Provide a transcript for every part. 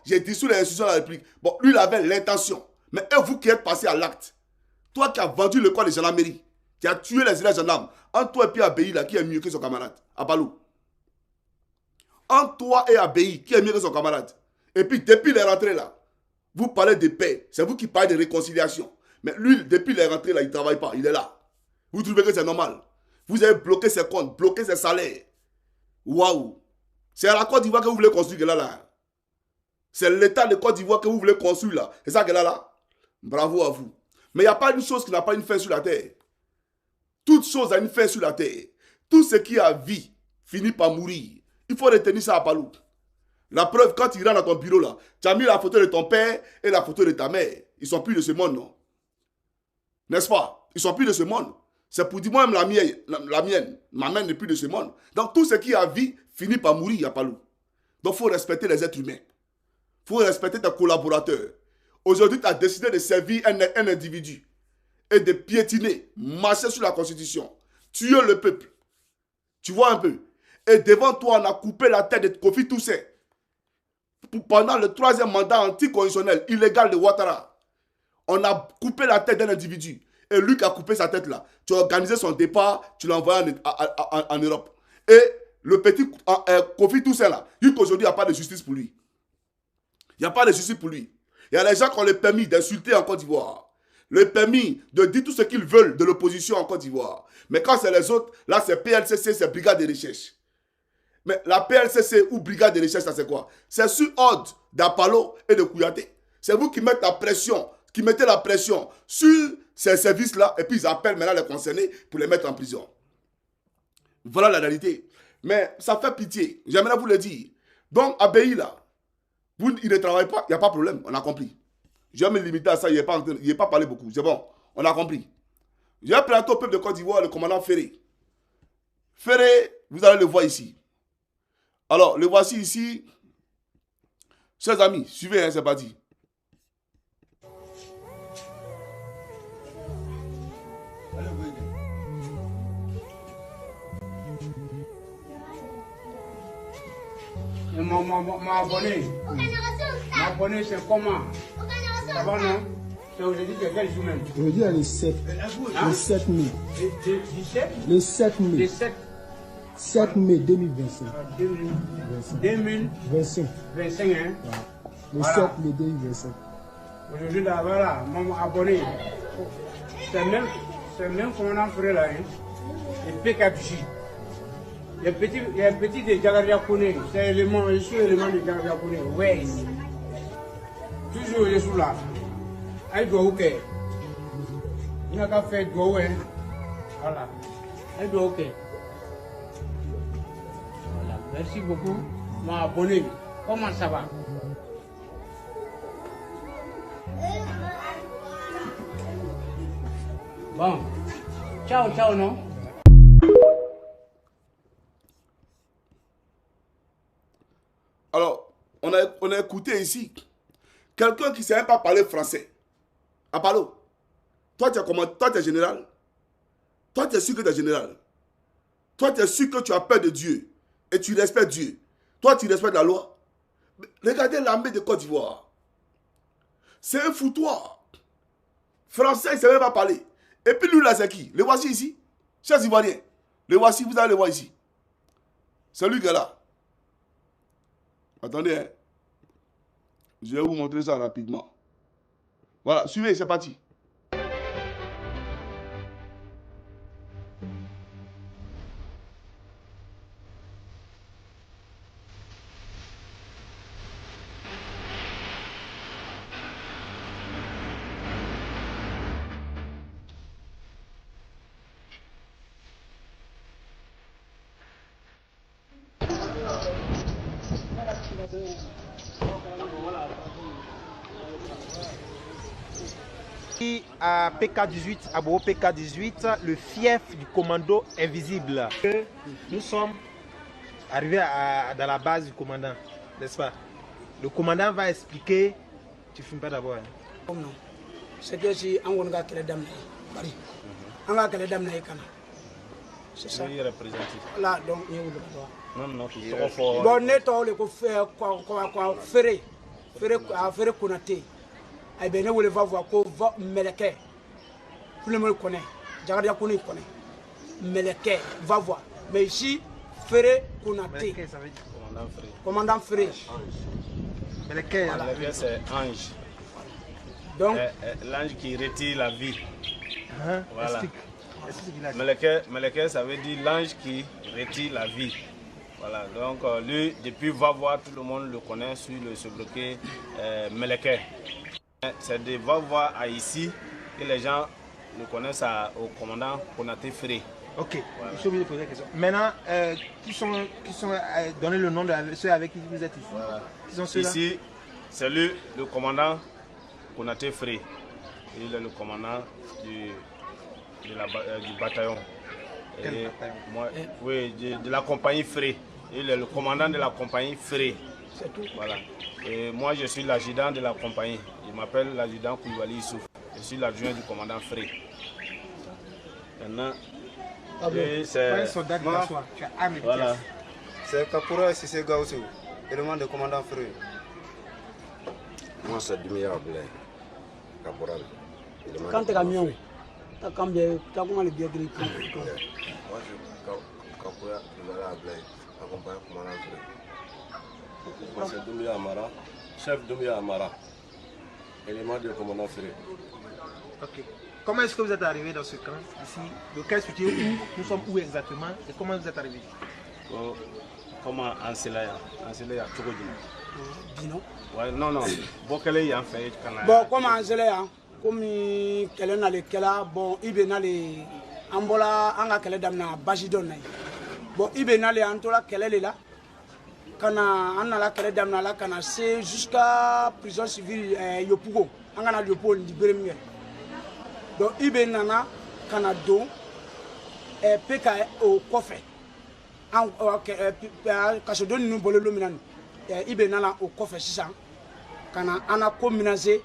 j'ai dissous les institutions de la République. Bon, lui, il avait l'intention. Mais et vous qui êtes passé à l'acte, toi qui as vendu le corps de gendarmerie, qui as tué les gendarmes, entre toi et puis Abéi, là, qui est mieux que son camarade, à Balou. Entre toi et Abéi, qui est mieux que son camarade. Et puis, depuis les rentrées, là, vous parlez de paix. C'est vous qui parlez de réconciliation. Mais lui, depuis les rentrées, là, il ne travaille pas. Il est là. Vous trouvez que c'est normal? Vous avez bloqué ses comptes, bloqué ses salaires. Waouh! C'est à la Côte d'Ivoire que vous voulez construire là. C'est l'État de Côte d'Ivoire que vous voulez construire là. C'est ça qu'elle a là? Bravo à vous. Mais il n'y a pas une chose qui n'a pas une fin sur la terre. Toute chose a une fin sur la terre. Tout ce qui a vie finit par mourir. Il faut retenir ça à Palou. La preuve, quand tu rentres dans ton bureau là, tu as mis la photo de ton père et la photo de ta mère. Ils sont plus de ce monde, non? N'est-ce pas? Ils sont plus de ce monde. C'est pour dire moi-même la mienne. Ma mère n'est plus de ce monde. Donc tout ce qui a vie finit par mourir, il n'y a pas loup. Donc il faut respecter les êtres humains. Il faut respecter tes collaborateurs. Aujourd'hui, tu as décidé de servir un individu et de piétiner, marcher sur la Constitution, tuer le peuple. Tu vois un peu? Et devant toi, on a coupé la tête de Kofi Toussaint pendant le 3e mandat anticonstitutionnel illégal de Ouattara. On a coupé la tête d'un individu. Et lui qui a coupé sa tête là, tu as organisé son départ, tu l'as envoyé en Europe. Et le petit Kofi Toussaint là, jusqu'aujourd'hui, il n'y a pas de justice pour lui. Il n'y a pas de justice pour lui. Il y a des gens qui ont le permis d'insulter en Côte d'Ivoire. Le permis de dire tout ce qu'ils veulent de l'opposition en Côte d'Ivoire. Mais quand c'est les autres, là c'est PLCC, c'est Brigade de recherche. Mais la PLCC ou Brigade de recherche, ça c'est quoi? C'est sur ordre d'Apalo et de Kouyaté. C'est vous qui mettez la pression, sur ces services-là, et puis ils appellent maintenant les concernés pour les mettre en prison. Voilà la réalité. Mais ça fait pitié, j'aimerais vous le dire. Donc, Abéi là, il ne travaille pas, il n'y a pas de problème, on a compris. Je vais me limiter à ça, il n'est pas parlé beaucoup, c'est bon, on a compris. Je vais présenter au peuple de Côte d'Ivoire le commandant Ferré. Ferré, vous allez le voir ici. Alors, le voici ici. Chers amis, suivez, hein, c'est parti. M'abonner, c'est comment? Ça va, non? C'est aujourd'hui, c'est quel jour même? Aujourd'hui, le 7. Le 7 mai. Le 7 mai. Le 7 7 mai 2025. 2025, 25. hein? Le Voilà. 7 mai 2025. Aujourd'hui, là, voilà, mon abonné. C'est même commandant frère là, hein? Le PKJ. Il y a un petit de Jagaria Kone. C'est l'élément, je suis l'élément de Jagaria Kone. Ouais. Toujours, je suis là. Aïe, doit ok. Il n'a qu'à faire doigt, hein? Voilà. Aïe, doit ok. Voilà. Merci beaucoup. Mon abonné. Comment ça va? Bon. Ciao, ciao, non? Alors, on a écouté ici quelqu'un qui ne sait même pas parler français. Apalo, toi tu es comment? Toi tu es général. Toi tu es sûr que tu es général. Toi tu es sûr que tu as peur de Dieu. Et tu respectes Dieu. Toi tu respectes la loi. Regardez l'armée de Côte d'Ivoire. C'est un foutoir. Français, il ne sait même pas parler. Et puis lui là c'est qui? Le voici ici. Chers Ivoiriens. Le voici, vous allez le voir ici. C'est lui qui est là. Attendez, hein. Je vais vous montrer ça rapidement. Voilà, suivez, c'est parti. À PK18, à Bobo PK18, le fief du commando invisible. Nous sommes arrivés dans la base du commandant, n'est-ce pas? Le commandant va expliquer. Tu ne fumes pas d'abord. Hein? Non. C'est que si on a créé d'âme, on a créé d'âme, c'est ça. Oui, représentatif. Là, donc, il y a eu le droit. Non, non, tu seras fort. Bon, net, on le fait quoi, ferré. Ferré Konaté. Eh bien, nous va voir qu'on va Meleke. Tout le monde connaît. Jagadia Kouné connaît. Meleke, va voir. Mais ici, Ferré Konaté. Meleke, ça veut dire commandant Ferré. Meleke, Meleke, c'est ange. Donc, l'ange qui retire la vie. Voilà. Explique. Meleke, ça veut dire l'ange qui retire la vie. Voilà, donc lui, depuis Va-Voir, tout le monde le connaît sur le sobriquet Meleke. C'est de Va-Voir à ici que les gens le connaissent au commandant Konaté Ferré. Ok, voilà. Je suis obligé de poser la question. Maintenant, qui sont donnez le nom de ceux avec qui vous êtes ici. Voilà. Qui sont ceux-là? Ici, c'est lui, le commandant Konaté Ferré. Il est le commandant du bataillon. Quel bataillon? Moi, oui, de la compagnie Ferré. Il est le commandant de la compagnie Ferré. c'est tout. Voilà. Et moi, je suis l'adjudant de la compagnie. Je m'appelle l'adjudant Koulibaly Issouf. Je suis l'adjoint du commandant Ferré. Maintenant, c'est un soldat de la soie. Tu as arme et voilà. pièces. C'est Kapura Sissé Gaoussou, élément de commandant Ferré. Moi, c'est Dumia Blé, caporal. Quand tu es camion, tu as comment le bien gris? Moi, je suis Kapura Blé, accompagné commandant Ferré. Moi, c'est Dumia Amara, chef Dumia Amara, élément de commandant Ferré. Ok. Comment est-ce que vous êtes arrivé dans ce camp ici? Le cas situé où? Nous sommes où exactement? Et comment vous êtes arrivé? Comment Anselaya Tchogodjina. Dino. Ouais, non. Bokele y a fait. Bon, comme Angela, comme qu'elle n'a les kela, bon, il est allé Ambola, Anga qu'elle damna Bajidon. Bon, il est allé Antola qu'elle est là. Kana Anala qu'elle damna là, Kana c'est jusqu'à prison civile Yopugo. Anga Yopugo libéré. Donc, il est nana Canado et PK au coffre. Quand je donne nous bolé luminant, il est nana au coffre 600. Quand on a communasé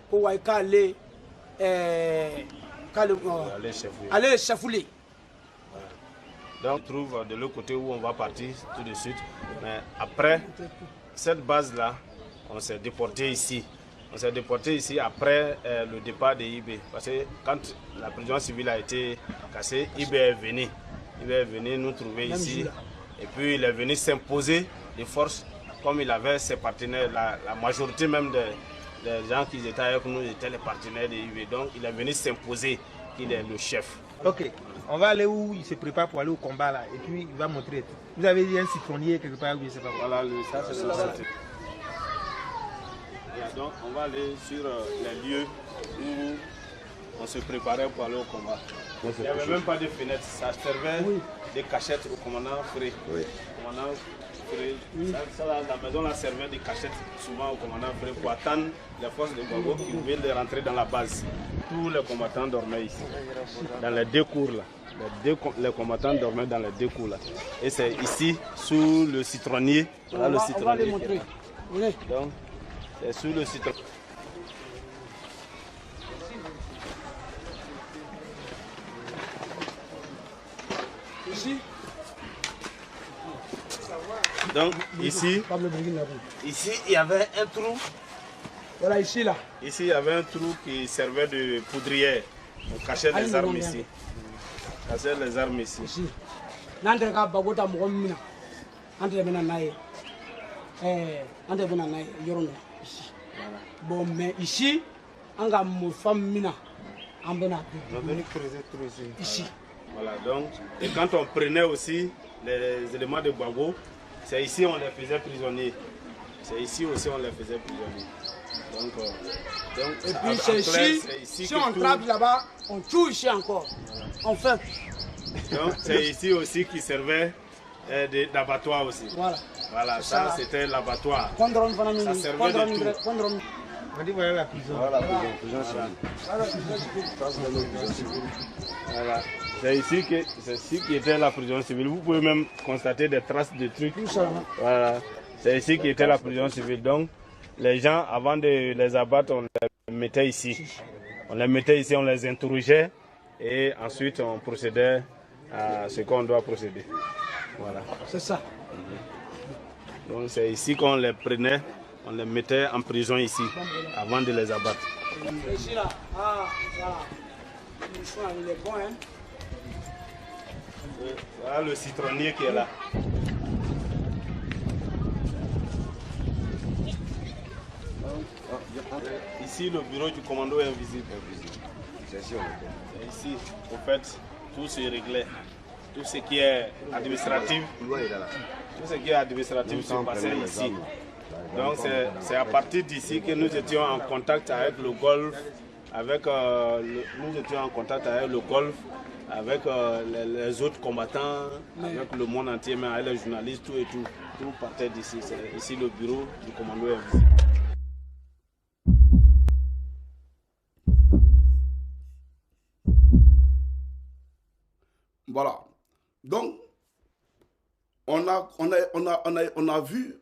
pour aller chefouler. Donc, on trouve de l'autre côté où on va partir tout de suite. Mais après cette base-là, on s'est déporté ici. On s'est déporté ici après le départ de IB. Parce que quand la prison civile a été cassée, IB est venu. Il est venu nous trouver ici. Et puis il est venu s'imposer de force, comme il avait ses partenaires. La majorité même des gens qui étaient avec nous étaient les partenaires de IB. Donc il est venu s'imposer qu'il est le chef. Ok, on va aller où il se prépare pour aller au combat là. Et puis il va montrer. Vous avez dit un citronnier quelque part, je ne sais pas quoi. Voilà, ça c'est le citronnier. Donc on va aller sur les lieux où on se préparait pour aller au combat. Il n'y avait même pas de fenêtres, ça servait de cachette au commandant Ferré. Oui. Commandant Ferré, la maison là servait de cachette souvent au commandant Ferré pour attendre les forces de Gbagbo qui viennent de rentrer dans la base. Tous les combattants dormaient ici, dans les deux cours là. Les combattants dormaient dans les deux cours là. Et c'est ici, sous le citronnier. Voilà le citronnier. On va les montrer. Donc, c'est sous le citronnier. Ici. Donc ici, il y avait un trou. Voilà ici là. Ici il y avait un trou qui servait de poudrière. On cachait les armes ici. On cachait les armes ici. Ici. N'entre pas bagota mouamina. Entre bena nae. Entre bena nae yorona ici. Bon mais ici, on a mon femme mina. On bena. On va venir creuser tout ici. Ici. Voilà, donc, et quand on prenait aussi les éléments de Gbagbo, c'est ici on les faisait prisonniers. C'est ici aussi on les faisait prisonniers. Donc et puis c'est ici, si on trappe là-bas, on tue ici encore. On fait. Donc c'est ici aussi qui servait d'abattoir aussi. Voilà, ça c'était l'abattoir. Ça servait de tout. On dit voilà la prison. Voilà la prison civile. Voilà. C'est ici qui était la prison civile. Vous pouvez même constater des traces de trucs. Voilà. C'est ici qui était la prison civile. Donc, les gens, avant de les abattre, on les mettait ici. On les mettait ici, on les interrogeait et ensuite on procédait à ce qu'on doit procéder. Voilà. C'est ça. Donc, c'est ici qu'on les prenait, on les mettait en prison ici avant de les abattre. Ici là, ah, voilà. Il est bon, hein. Voilà le citronnier qui est là. Ici, le bureau du commando est invisible. C'est ici, au fait, tout se réglait. Tout ce qui est administratif, se passait ici. Donc c'est à partir d'ici que nous étions en contact avec le Golfe, avec les autres combattants, avec le monde entier, mais avec les journalistes, tout et tout. Tout partait d'ici. C'est ici le bureau du commando invisible. Voilà. Donc, on a vu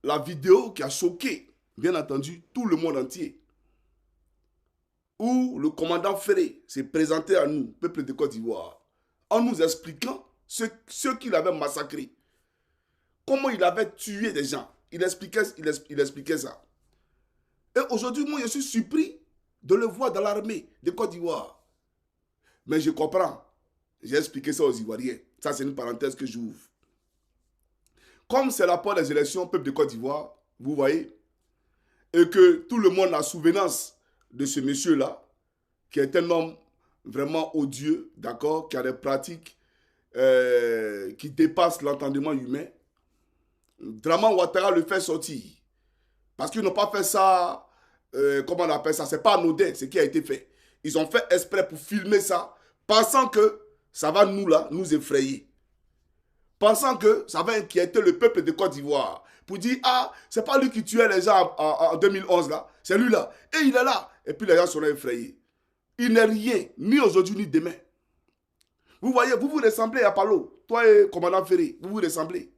la vidéo qui a choqué, bien entendu, tout le monde entier. Où le commandant Ferré s'est présenté à nous, peuple de Côte d'Ivoire, en nous expliquant ce qu'il avait massacré. Comment il avait tué des gens. Il expliquait ça. Et aujourd'hui, moi, je suis surpris de le voir dans l'armée de Côte d'Ivoire. Mais je comprends. J'ai expliqué ça aux Ivoiriens. Ça, c'est une parenthèse que j'ouvre. Comme c'est la part des élections peuple de Côte d'Ivoire, vous voyez, et que tout le monde a souvenance de ce monsieur-là, qui est un homme vraiment odieux, d'accord, qui a des pratiques qui dépassent l'entendement humain, Draman Ouattara le fait sortir. Parce qu'ils n'ont pas fait ça, comment on appelle ça, c'est pas anodin ce qui a été fait. Ils ont fait exprès pour filmer ça, pensant que ça va nous effrayer. Pensant que ça va inquiéter le peuple de Côte d'Ivoire. Pour dire, ah, c'est pas lui qui tuait les gens en 2011 là, c'est lui là. Et il est là. Et puis les gens seront effrayés. Il n'est rien, ni aujourd'hui ni demain. Vous voyez, vous vous ressemblez à Palo. Toi et commandant Ferré, vous vous ressemblez.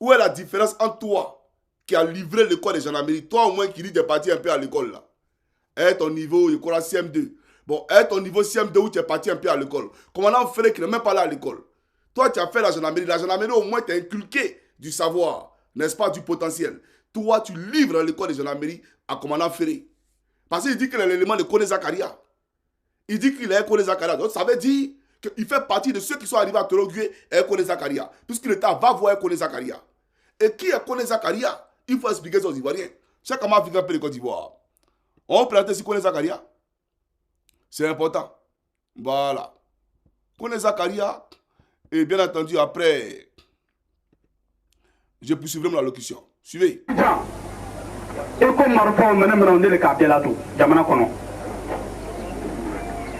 Où est la différence entre toi qui a livré l'école de gendarmerie, toi au moins qui lis des parties un peu à l'école là. Et ton niveau, je crois, CM2. Bon, et ton niveau CM2 où tu es parti un peu à l'école. Commandant Ferré qui n'est même pas là à l'école. Toi, tu as fait la gendarmerie. La gendarmerie, au moins, tu as inculqué du savoir, n'est-ce pas, du potentiel. Toi, tu livres l'école de gendarmerie à commandant Ferré. Parce qu'il dit qu'il est l'élément de Kone Zakaria. Il dit qu'il est Kone Zakaria. Donc, ça veut dire qu'il fait partie de ceux qui sont arrivés à Torogué et Kone Zakaria. Puisqu'il était à va-voir Kone Zakaria. Et qui est Kone Zakaria? Il faut expliquer ça aux Ivoiriens. Chaque comment Africain un peu de Côte d'Ivoire. On présente ici Kone Zakaria. C'est important. Voilà. Kone Zakaria. Et bien entendu, après, je poursuivrai mon allocution. Suivez.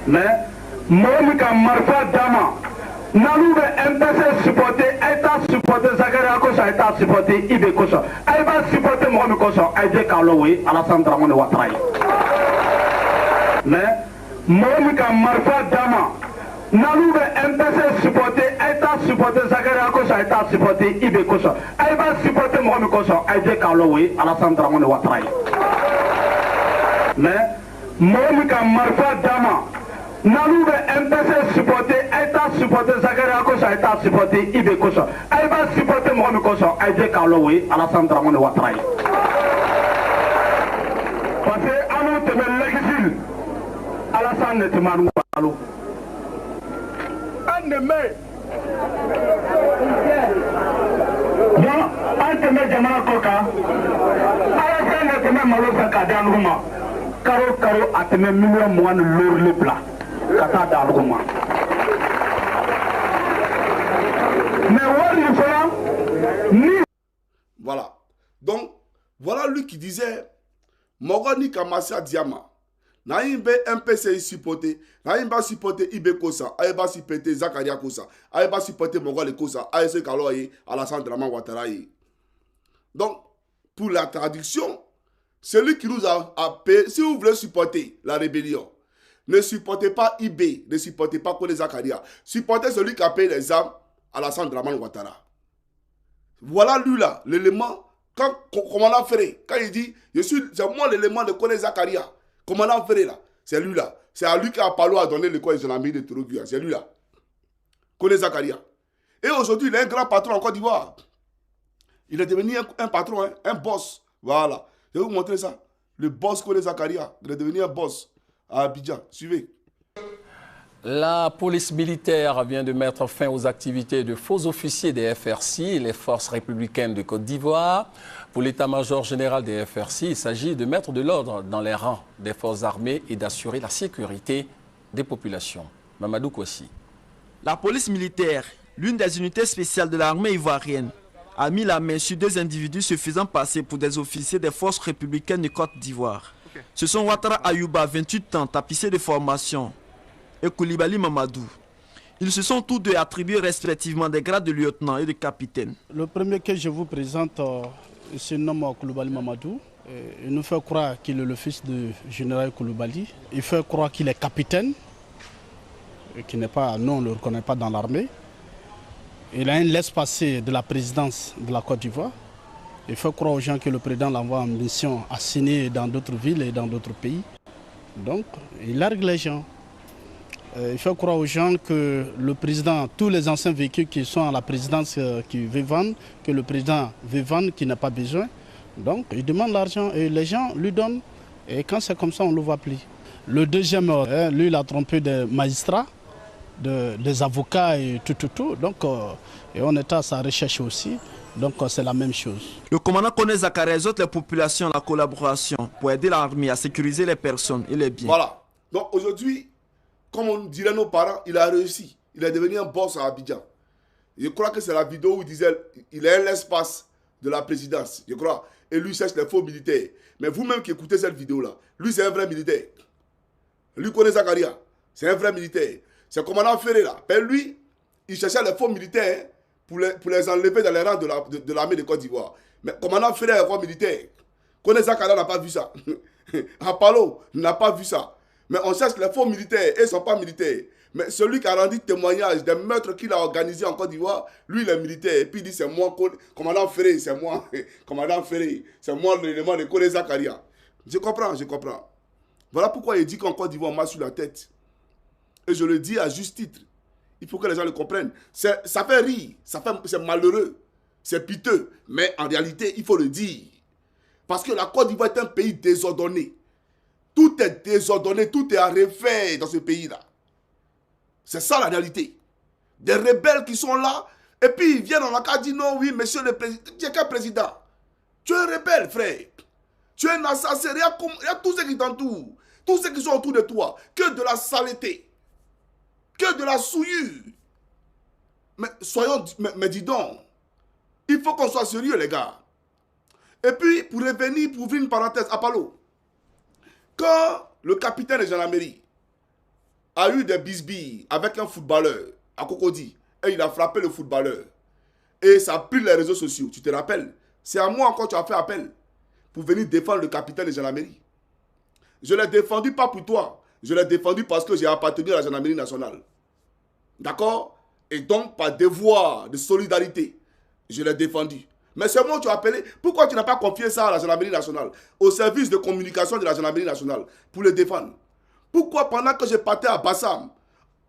Mais, Moïka Marfa Dama, Nalou MPC supporté, État supporté, Zakaria Kosa, État supporté, Ibe Kosa. Elle va supporter Mohamed Kosa, Aïdé Kaloé, Alassane Dramane Ouattara. Mais, Moïka Marfa Dama, Nalou MPC supporté, État supporté, Zakaria Kosa, État supporté, Ibe Kosa. Elle va supporter Mohamed Kosa, Aïdé Kaloé, Alassane Dramane Ouattara. Mais, Moïka Marfa Dama, Nalou MPC supporté, État supporté, Zakaria Kosa, État supporté, Ibe Kosa. Elle va supporter Mohamed Kosa, Aïdé Kaloé, Alassane Dramane Ouattara. Parce que à nous, tu mets l'exil, Alassane ne te marre pas. Un de mes. Donc, un de mes Jamana Koka, Alassane ne te met malo Sakada Nouma. Karo Karo a te met million moine lourd le plat. Kata Dalgouma. Mais où il faut ni. Voilà. Donc, voilà lui qui disait Mogoni Kamasa Diama. Naïmbe MPC supporté, Naïmba supporté Ibe Kosa, Aïba supporté Zakaria Kosa, Aïba supporté Mogole Kosa, Aïse Kaloye, Alassane Dramane Ouattara. Donc, pour la traduction, celui qui nous a appelé, si vous voulez supporter la rébellion, ne supportez pas IB, ne supportez pas Kone Zakaria, supportez celui qui a payé les armes à Alassane Dramane Ouattara. Voilà lui là, l'élément, quand commandant Ferré, quand il dit, c'est moi l'élément de Kone Zakaria, commandant Ferré là, c'est lui là, c'est à lui qui a parlé à donner l'école de gendarmerie de Toroguya, c'est lui là, Kone Zakaria. Et aujourd'hui, il est un grand patron en Côte d'Ivoire. Il est devenu un patron, hein, un boss. Voilà. Je vais vous montrer ça. Le boss Kone Zakaria. Il est devenu un boss à Abidjan. Suivez. La police militaire vient de mettre fin aux activités de faux officiers des FRC, les forces républicaines de Côte d'Ivoire. Pour l'état-major général des FRC, il s'agit de mettre de l'ordre dans les rangs des forces armées et d'assurer la sécurité des populations. Mamadou Kossi. La police militaire, l'une des unités spéciales de l'armée ivoirienne, a mis la main sur 2 individus se faisant passer pour des officiers des forces républicaines de Côte d'Ivoire. Ce sont Ouattara Ayouba, 28 ans, tapissé de formation, et Koulibaly Mamadou. Ils se sont tous deux attribués respectivement des grades de lieutenant et de capitaine. Le premier que je vous présente se nomme Koulibaly Mamadou. Il nous fait croire qu'il est le fils du général Koulibaly. Il fait croire qu'il est capitaine, qui n'est pas, nous on ne le reconnaît pas dans l'armée. Il a un laisse-passer de la présidence de la Côte d'Ivoire. Il fait croire aux gens que le président l'envoie en mission à signer dans d'autres villes et dans d'autres pays. Donc, il largue les gens. Il fait croire aux gens que le président, tous les anciens véhicules qui sont à la présidence qui veulent vendre, que le président veut vendre, qui n'a pas besoin. Donc, il demande l'argent et les gens lui donnent. Et quand c'est comme ça, on ne le voit plus. Le deuxième, lui, il a trompé des magistrats, des avocats et tout. Donc, et on était à sa recherche aussi. Donc, c'est la même chose. Le commandant Kone Zakaria exhorte les populations à la collaboration pour aider l'armée à sécuriser les personnes et les biens. Voilà. Donc, aujourd'hui, comme on dirait nos parents, il a réussi. Il est devenu un boss à Abidjan. Je crois que c'est la vidéo où il disait il est l'espace de la présidence, je crois. Et lui cherche les faux militaires. Mais vous-même qui écoutez cette vidéo-là, lui c'est un vrai militaire. Lui connaît Zakaria, c'est un vrai militaire. C'est le commandant Ferré là. Mais lui, il cherchait les faux militaires pour les enlever dans les rangs de l'armée de Côte d'Ivoire. Mais le commandant Ferré est un vrai militaire. Connaît Zakaria n'a pas vu ça. Apollo n'a pas vu ça. Mais on cherche les faux militaires et ils ne sont pas militaires. Mais celui qui a rendu témoignage des meurtres qu'il a organisés en Côte d'Ivoire, lui il est militaire. Et puis il dit c'est moi, commandant Ferré, c'est moi. Commandant Ferré, c'est moi l'élément de Kone Zakaria. Je comprends. Voilà pourquoi il dit qu'en Côte d'Ivoire on marche sur la tête. Et je le dis à juste titre. Il faut que les gens le comprennent. Ça fait rire, c'est malheureux, c'est piteux. Mais en réalité, il faut le dire. Parce que la Côte d'Ivoire est un pays désordonné. Tout est désordonné, tout est à refaire dans ce pays-là. C'est ça la réalité. Des rebelles qui sont là, et puis ils viennent, on a qu'à dire non, oui, monsieur le président. Tu es qu'un président. Tu es un rebelle, frère. Tu es un assassin. Il y a tous ceux qui t'entourent, tous ceux qui sont autour de toi. Que de la saleté, que de la souillure. Mais soyons, mais dis donc, il faut qu'on soit sérieux, les gars. Et puis, pour revenir, pour ouvrir une parenthèse, Apollo. Quand le capitaine de gendarmerie a eu des bisbilles avec un footballeur à Cocody, et il a frappé le footballeur, et ça a pris les réseaux sociaux, tu te rappelles? C'est à moi encore tu as fait appel pour venir défendre le capitaine de gendarmerie. Je l'ai défendu pas pour toi, je l'ai défendu parce que j'ai appartenu à la gendarmerie nationale. D'accord? Et donc, par devoir de solidarité, je l'ai défendu. Mais c'est moi que tu as appelé. Pourquoi tu n'as pas confié ça à la gendarmerie nationale, au service de communication de la gendarmerie nationale, pour le défendre? Pourquoi pendant que je partais à Bassam,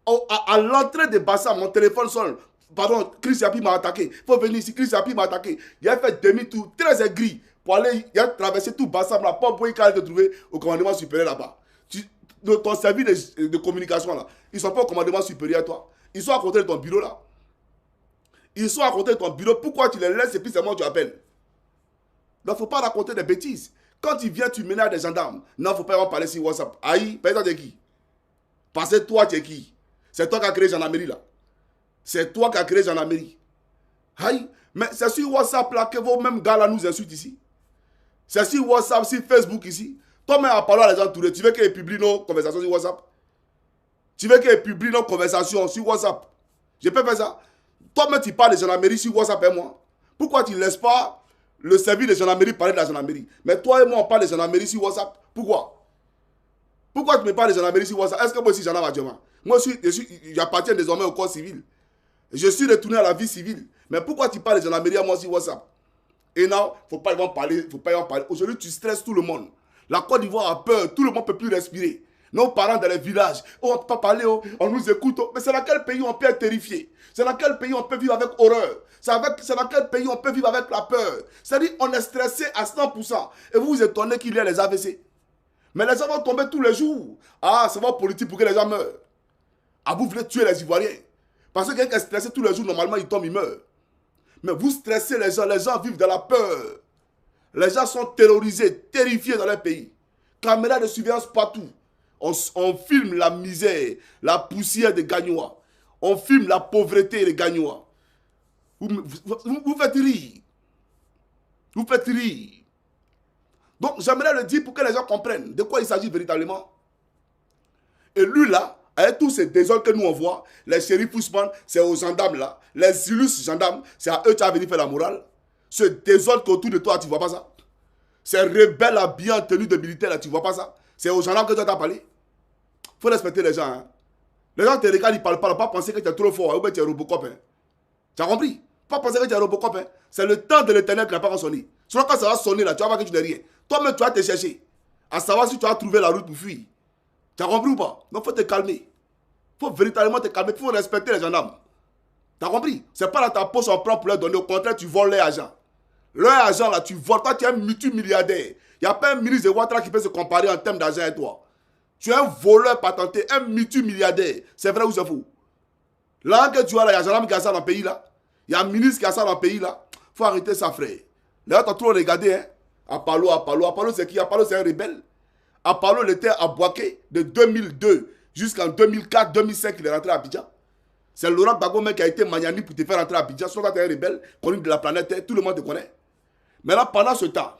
à l'entrée de Bassam, mon téléphone sonne, pardon, Chris Yapi m'a attaqué, il faut venir ici, Chris Yapi m'a attaqué. Il a fait demi-tour, très aigri, pour aller, il a traversé tout Bassam, là, pas pour aller te trouver au commandement supérieur là-bas. Ton service de communication là, ils ne sont pas au commandement supérieur à toi. Ils sont à côté de ton bureau là. Ils sont à côté de ton bureau. Pourquoi tu les laisses et puis c'est moi que tu appelles? Donc il ne faut pas raconter des bêtises. Quand tu viens, tu ménages des gendarmes. Non, il ne faut pas y avoir parlé sur WhatsApp. Aïe, par exemple, tu es qui? Parce que toi, tu es qui? C'est toi qui as créé gendarmerie là. C'est toi qui as créé gendarmerie. Aïe, mais c'est sur WhatsApp là que vos mêmes gars là nous insultent ici. C'est sur WhatsApp, sur Facebook ici. Toi-même, à parler à les gens tournés, tu veux qu'ils publient nos conversations sur WhatsApp? Tu veux qu'ils publient nos conversations sur WhatsApp? Je peux faire ça? Toi-même, tu parles de gendarmerie sur WhatsApp et moi. Pourquoi tu ne laisses pas le service de gendarmerie parler de la gendarmerie? Mais toi et moi, on parle de gendarmerie sur WhatsApp. Pourquoi? Pourquoi tu me parles de gendarmerie sur WhatsApp? Est-ce que moi aussi, gendarme actuellement? Moi, j'appartiens désormais au corps civil. Je suis retourné à la vie civile. Mais pourquoi tu parles de gendarmerie à moi sur WhatsApp? Et non, il ne faut pas y en parler. Aujourd'hui, tu stresses tout le monde. La Côte d'Ivoire a peur. Tout le monde ne peut plus respirer. nos parents dans les villages, oh, on ne peut pas parler, oh, on nous écoute. Oh. Mais c'est dans quel pays on peut être terrifié? C'est dans quel pays on peut vivre avec horreur? C'est dans quel pays on peut vivre avec la peur? C'est-à-dire on est stressé à 100%. Et vous vous étonnez qu'il y ait les AVC. Mais les gens vont tomber tous les jours. Ah, c'est votre politique pour que les gens meurent. Ah, vous voulez tuer les Ivoiriens. Parce que quelqu'un est stressé tous les jours, normalement, il tombe, il meurt. Mais vous stressez les gens vivent dans la peur. Les gens sont terrorisés, terrifiés dans leur pays. Caméras de surveillance partout. On filme la misère, la poussière des Gagnois. On filme la pauvreté des Gagnois. Vous faites rire. Vous faites rire. Donc, j'aimerais le dire pour que les gens comprennent de quoi il s'agit véritablement. Et lui, là, avec tous ces désordres que nous on voit, les shérifs Ousmane, c'est aux gendarmes là. Les illustres gendarmes, c'est à eux qui ont venir faire la morale. Ce désordre autour de toi, tu ne vois pas ça? Ces rebelles habillés en tenue de militaire là, tu ne vois pas ça? C'est aux gendarmes que tu as parlé. Il faut respecter les gens. Hein. Les gens te regardent, ils ne parlent pas. Pas penser que tu es trop fort ou bien tu es Robocop. Hein. Tu as compris? Pas penser que tu es Robocop. Hein. C'est le temps de l'éternel qui n'a pas sonné. Sinon, quand ça va sonner là, tu vas voir que tu n'es rien. Toi-même, tu vas te chercher. À savoir si tu as trouvé la route pour fuir. Tu as compris ou pas? Donc, il faut te calmer. Il faut véritablement te calmer. Il faut respecter les gendarmes. Tu as compris? Ce n'est pas dans ta poche on prend pour leur donner. Au contraire, tu voles leur argent. Leur argent, là, tu voles. Toi, tu es un multimilliardaire. Il n'y a pas un ministre de Ouattara qui peut se comparer en termes d'argent avec toi. Tu es un voleur patenté, un multimilliardaire. C'est vrai ou c'est faux? Là que tu as là, il y a un gendarme qui a ça dans le pays là. Il y a un ministre qui a ça dans le pays là. Il faut arrêter ça, frère. Là, tu as trop regardé, hein. Apollo, c'est qui? Apollo, c'est un rebelle. Apollo, il était à Boaké de 2002 jusqu'en 2004, 2005, il est rentré à Abidjan. C'est Laurent Gbagbo qui a été magnani pour te faire rentrer à Abidjan. Soit tu es un rebelle, connu de la planète Terre, tout le monde te connaît. Maintenant, pendant ce temps,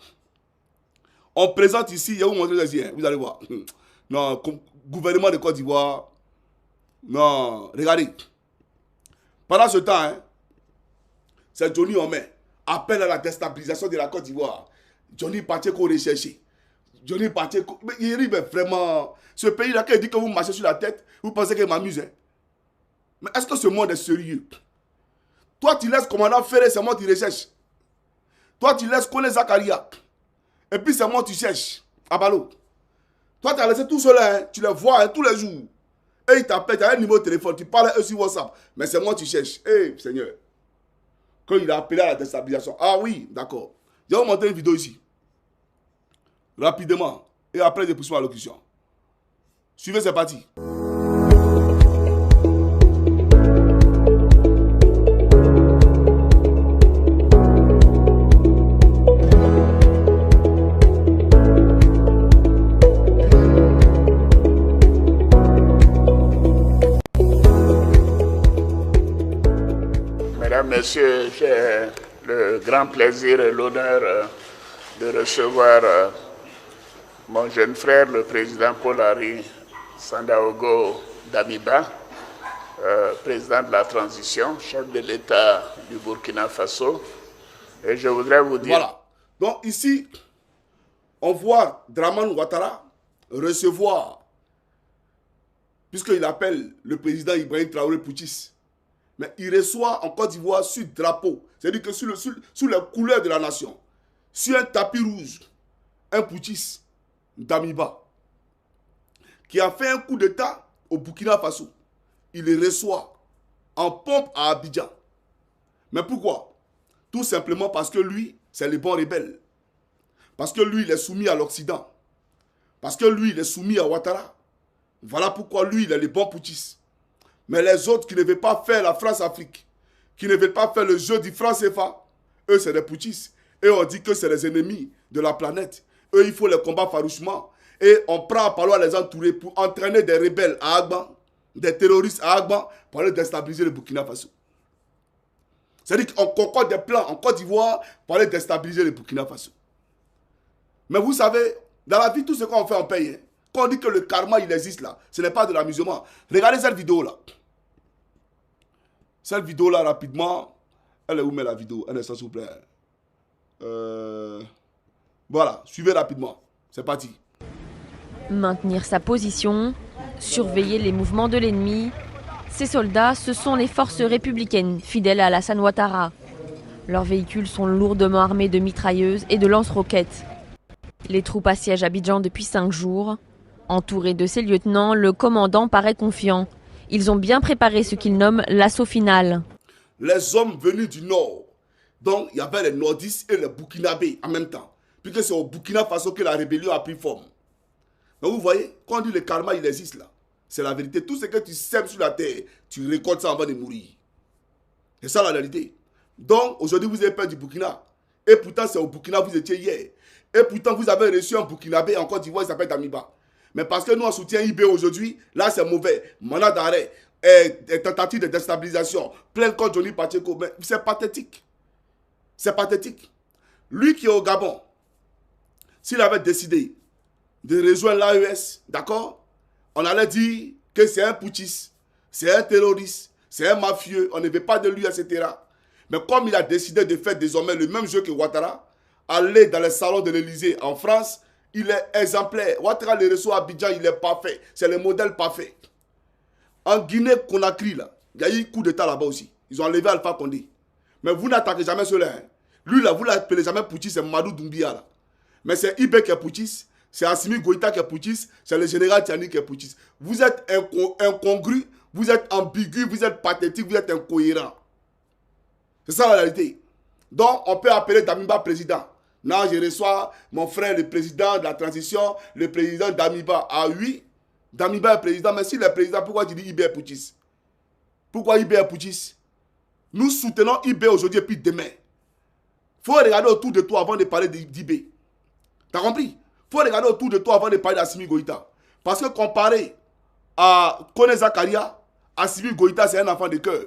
on présente ici, il y a où montrer les yeux, vous allez voir. Non, gouvernement de Côte d'Ivoire. Non, regardez. Pendant ce temps, hein, c'est Johnny Homé. Appelle à la déstabilisation de la Côte d'Ivoire. Johnny Pacheco recherché. Johnny Pacheco. Mais il arrive vraiment. Ce pays-là, quand il dit que vous marchez sur la tête, vous pensez qu'il m'amuse. Hein? Mais est-ce que ce monde est sérieux? Toi, tu laisses commandant Ferré, c'est moi qui recherche. Toi, tu laisses Kone Zakaria. Et puis, c'est moi qui cherche. Abalo. Toi, tu as laissé tout cela. Hein? Tu les vois hein, tous les jours. Et ils t'appellent, tu as un numéro de téléphone. Tu parles à eux sur WhatsApp. Mais c'est moi qui cherche. Eh, Seigneur. Quand il a appelé à la déstabilisation. Ah oui, d'accord. Je vais vous montrer une vidéo ici. Rapidement. Et après, je poursuis ma locution. Suivez, c'est parti. Mesdames, Messieurs, j'ai le grand plaisir et l'honneur de recevoir mon jeune frère, le président Paul-Henri Sandaogo Damiba, président de la transition, chef de l'État du Burkina Faso. Et je voudrais vous dire... Voilà. Donc ici, on voit Dramane Ouattara recevoir, puisqu'il appelle le président Ibrahim Traoré Putschiste, mais il reçoit en Côte d'Ivoire sur drapeau, c'est-à-dire que sous les couleurs de la nation, sur un tapis rouge, un putschiste, Damiba, qui a fait un coup d'État au Burkina Faso. Il le reçoit en pompe à Abidjan. Mais pourquoi? Tout simplement parce que lui, c'est le bon rebelle. Parce que lui, il est soumis à l'Occident. Parce que lui, il est soumis à Ouattara. Voilà pourquoi lui, il est le bon putschiste. Mais les autres qui ne veulent pas faire la France-Afrique, qui ne veulent pas faire le jeu du franc-CFA, eux, c'est des putschistes. Et on dit que c'est les ennemis de la planète. Eux, il faut les combattre farouchement. Et on prend à les entourer pour entraîner des rebelles à Agban, des terroristes à Agban, pour aller déstabiliser le Burkina Faso. C'est-à-dire qu'on concorde des plans en Côte d'Ivoire pour aller déstabiliser le Burkina Faso. Mais vous savez, dans la vie, tout ce qu'on fait, on paye. Hein. Quand on dit que le karma, il existe là, ce n'est pas de l'amusement. Regardez cette vidéo-là. Cette vidéo-là, rapidement, elle est où met la vidéo? Un instant, s'il vous plaît. Voilà, suivez rapidement. C'est parti. Maintenir sa position, surveiller les mouvements de l'ennemi. Ces soldats, ce sont les forces républicaines fidèles à Alassane Ouattara. Leurs véhicules sont lourdement armés de mitrailleuses et de lance-roquettes. Les troupes assiègent Abidjan depuis 5 jours. Entouré de ses lieutenants, le commandant paraît confiant. Ils ont bien préparé ce qu'il nomme l'assaut final. Les hommes venus du nord, donc il y avait les nordistes et les burkinabés en même temps, puisque c'est au Burkina Faso que la rébellion a pris forme. Donc vous voyez, quand on dit le karma, il existe là. C'est la vérité. Tout ce que tu sèmes sur la terre, tu récoltes ça avant de mourir. C'est ça la réalité. Donc aujourd'hui, vous avez peur du Burkina. Et pourtant, c'est au Burkina vous étiez hier. Et pourtant, vous avez reçu un burkinabé en Côte d'Ivoire, il s'appelle Damiba. Mais parce que nous, on soutient IB aujourd'hui, là, c'est mauvais. Mandat d'arrêt, tentative de déstabilisation, plainte contre Johnny Pacheco. Mais c'est pathétique. C'est pathétique. Lui qui est au Gabon, s'il avait décidé de rejoindre l'AES, d'accord, on allait dire que c'est un putschiste, c'est un terroriste, c'est un mafieux, on ne veut pas de lui, etc. Mais comme il a décidé de faire désormais le même jeu que Ouattara, aller dans les salons de l'Elysée en France, il est exemplaire. Ouattara le reçoit à Abidjan, il est parfait. C'est le modèle parfait. En Guinée-Conakry, là, il y a eu un coup d'État là-bas aussi. Ils ont enlevé Alpha Condé. Mais vous n'attaquez jamais cela. Hein. Lui, là, vous ne l'appelez jamais putschiste, c'est Madou Doumbia. Là. Mais c'est Ibé qui est putschiste, c'est Assimi Goïta qui est putschiste, c'est le général Tiani qui est putschiste. Vous êtes incongru, vous êtes ambigu, vous êtes pathétique, vous êtes incohérent. C'est ça la réalité. Donc, on peut appeler Damiba président. Non, je reçois mon frère, le président de la transition, le président Damiba. Ah oui, Damiba est président, mais s'il est président, pourquoi tu dis IB est putschiste? Pourquoi IB est putschiste? Nous soutenons IB aujourd'hui et puis demain. Il faut regarder autour de toi avant de parler d'IB. T'as compris? Il faut regarder autour de toi avant de parler d'Assimi Goïta. Parce que comparé à Kone Zakaria, Assimi Goïta, c'est un enfant de cœur.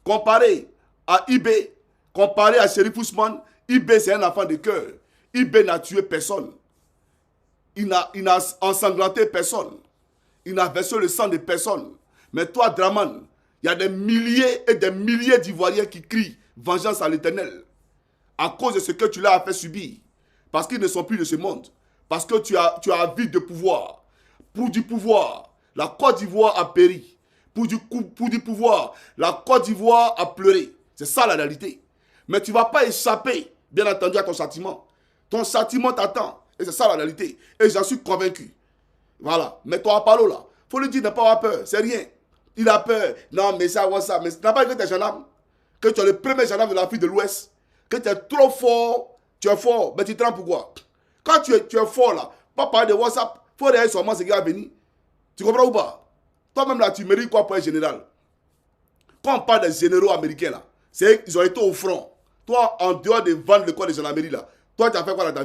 Comparé à IB, comparé à Chérif Ousmane, IB c'est un enfant de cœur. IB n'a tué personne. Il n'a ensanglanté personne. Il n'a versé le sang de personne. Mais toi, Draman, il y a des milliers et des milliers d'Ivoiriens qui crient vengeance à l'Éternel. À cause de ce que tu leur as fait subir. Parce qu'ils ne sont plus de ce monde. Parce que tu as envie de pouvoir. Pour du pouvoir, la Côte d'Ivoire a péri. Pour du pouvoir, la Côte d'Ivoire a pleuré. C'est ça la réalité. Mais tu ne vas pas échapper, bien entendu, à ton châtiment. Ton châtiment t'attend. Et c'est ça la réalité. Et j'en suis convaincu. Voilà. Mais toi, Apollo, là, il faut lui dire de ne pas avoir peur. C'est rien. Il a peur. Non, mais ça, ça. Mais tu n'as pas vu que tu es gendarme. Que tu es le premier gendarme de l'Afrique de l'Ouest. Que tu es trop fort. Tu es fort. Mais tu te rends pourquoi? Quand tu es fort, là, pas parler de WhatsApp. Il faut regarder seulement ce qui va venir. Tu comprends ou pas? Toi-même, là, tu mérites quoi pour être général? Quand on parle des généraux américains, là, ils ont été au front. Toi, en dehors de vendre le corps des gendarmeries, là, toi, tu as fait quoi là-dedans?